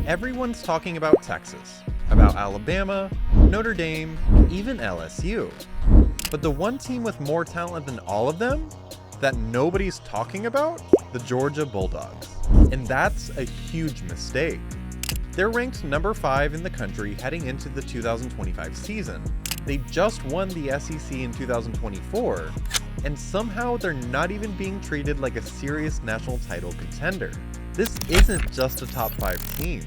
Everyone's talking about Texas, about Alabama, Notre Dame, even LSU. But the one team with more talent than all of them that nobody's talking about? The Georgia Bulldogs. And that's a huge mistake. They're ranked number 5 in the country heading into the 2025 season. They just won the SEC in 2024, and somehow they're not even being treated like a serious national title contender. This isn't just a top 5 team.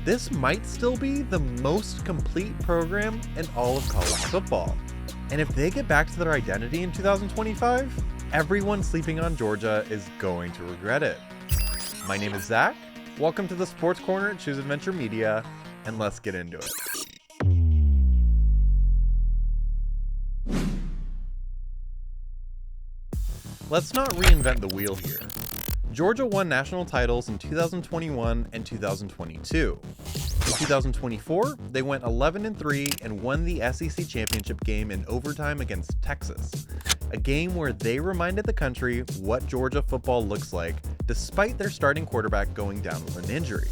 This might still be the most complete program in all of college football. And if they get back to their identity in 2025, everyone sleeping on Georgia is going to regret it. My name is Zach. Welcome to the Sports Corner at Choose Adventure Media, and let's get into it. Let's not reinvent the wheel here. Georgia won national titles in 2021 and 2022. In 2024, they went 11-3 and won the SEC championship game in overtime against Texas, a game where they reminded the country what Georgia football looks like despite their starting quarterback going down with an injury.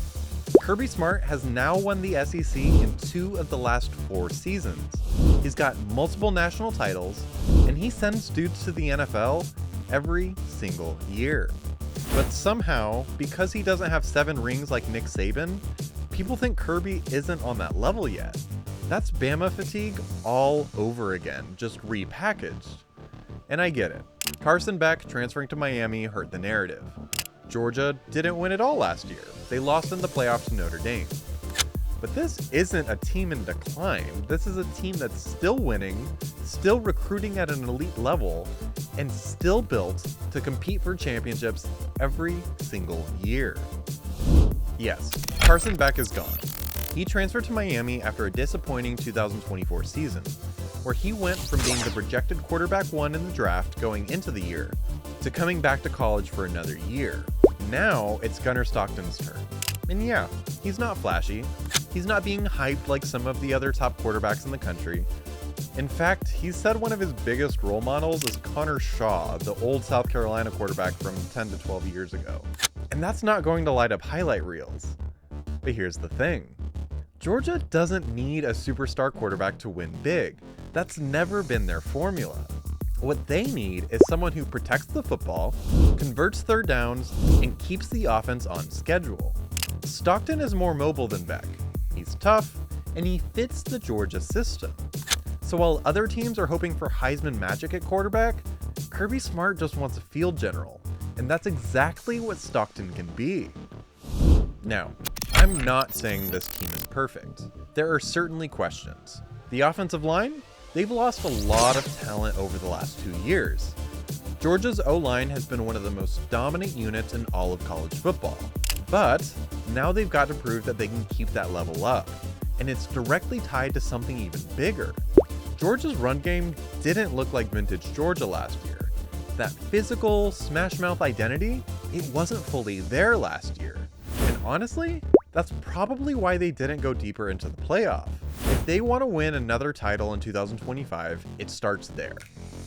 Kirby Smart has now won the SEC in 2 of the last 4 seasons. He's got multiple national titles, and he sends dudes to the NFL every single year. But somehow, because he doesn't have 7 rings like Nick Saban, people think Kirby isn't on that level yet. That's Bama fatigue all over again, just repackaged. And I get it. Carson Beck transferring to Miami hurt the narrative. Georgia didn't win it all last year. They lost in the playoffs to Notre Dame. But this isn't a team in decline. This is a team that's still winning, still recruiting at an elite level, and still built to compete for championships every single year. Yes, Carson Beck is gone. He transferred to Miami after a disappointing 2024 season, where he went from being the projected quarterback 1 in the draft going into the year to coming back to college for another year. Now it's Gunnar Stockton's turn. And yeah, he's not flashy. He's not being hyped like some of the other top quarterbacks in the country. In fact, he said one of his biggest role models is Connor Shaw, the old South Carolina quarterback from 10 to 12 years ago. And that's not going to light up highlight reels. But here's the thing. Georgia doesn't need a superstar quarterback to win big. That's never been their formula. What they need is someone who protects the football, converts third downs, and keeps the offense on schedule. Stockton is more mobile than Beck. He's tough, and he fits the Georgia system. So while other teams are hoping for Heisman magic at quarterback, Kirby Smart just wants a field general, and that's exactly what Stockton can be. Now, I'm not saying this team is perfect. There are certainly questions. The offensive line? They've lost a lot of talent over the last 2 years. Georgia's O-line has been one of the most dominant units in all of college football. But now they've got to prove that they can keep that level up, and it's directly tied to something even bigger. Georgia's run game didn't look like vintage Georgia last year. That physical, smash-mouth identity, it wasn't fully there last year. And honestly, that's probably why they didn't go deeper into the playoff. If they want to win another title in 2025, it starts there.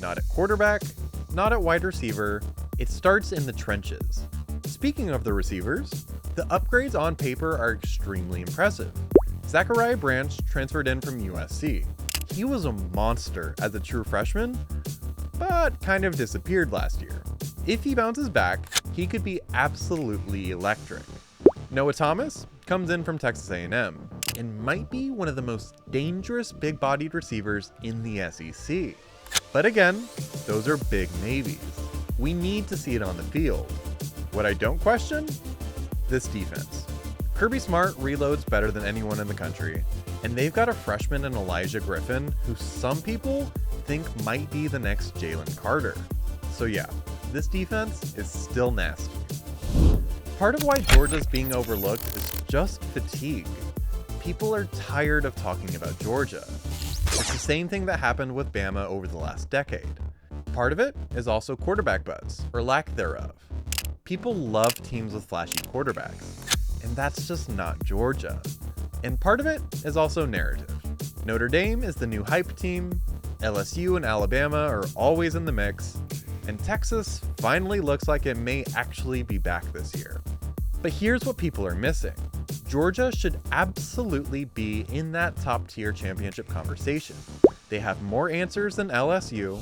Not at quarterback, not at wide receiver, it starts in the trenches. Speaking of the receivers, the upgrades on paper are extremely impressive. Zachariah Branch transferred in from USC. He was a monster as a true freshman, but kind of disappeared last year. If he bounces back, he could be absolutely electric. Noah Thomas comes in from Texas A&M and might be one of the most dangerous big-bodied receivers in the SEC. But again, those are big maybes. We need to see it on the field. What I don't question? This defense. Kirby Smart reloads better than anyone in the country, and they've got a freshman in Elijah Griffin who some people think might be the next Jalen Carter. So yeah, this defense is still nasty. Part of why Georgia's being overlooked is just fatigue. People are tired of talking about Georgia. It's the same thing that happened with Bama over the last decade. Part of it is also quarterback buzz, or lack thereof. People love teams with flashy quarterbacks, and that's just not Georgia. And part of it is also narrative. Notre Dame is the new hype team, LSU and Alabama are always in the mix, and Texas finally looks like it may actually be back this year. But here's what people are missing. Georgia should absolutely be in that top-tier championship conversation. They have more answers than LSU,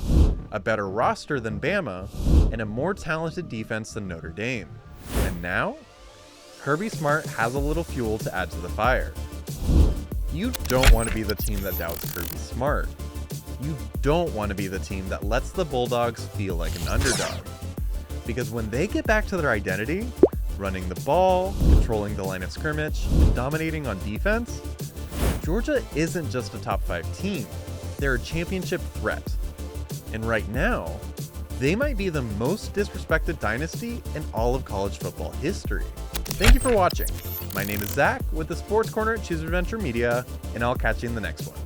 a better roster than Bama, and a more talented defense than Notre Dame. And now, Kirby Smart has a little fuel to add to the fire. You don't want to be the team that doubts Kirby Smart. You don't want to be the team that lets the Bulldogs feel like an underdog. Because when they get back to their identity, running the ball, controlling the line of scrimmage, and dominating on defense, Georgia isn't just a top 5 team, they're a championship threat. And right now, they might be the most disrespected dynasty in all of college football history. Thank you for watching. My name is Zach with the Sports Corner at Choose Adventure Media, and I'll catch you in the next one.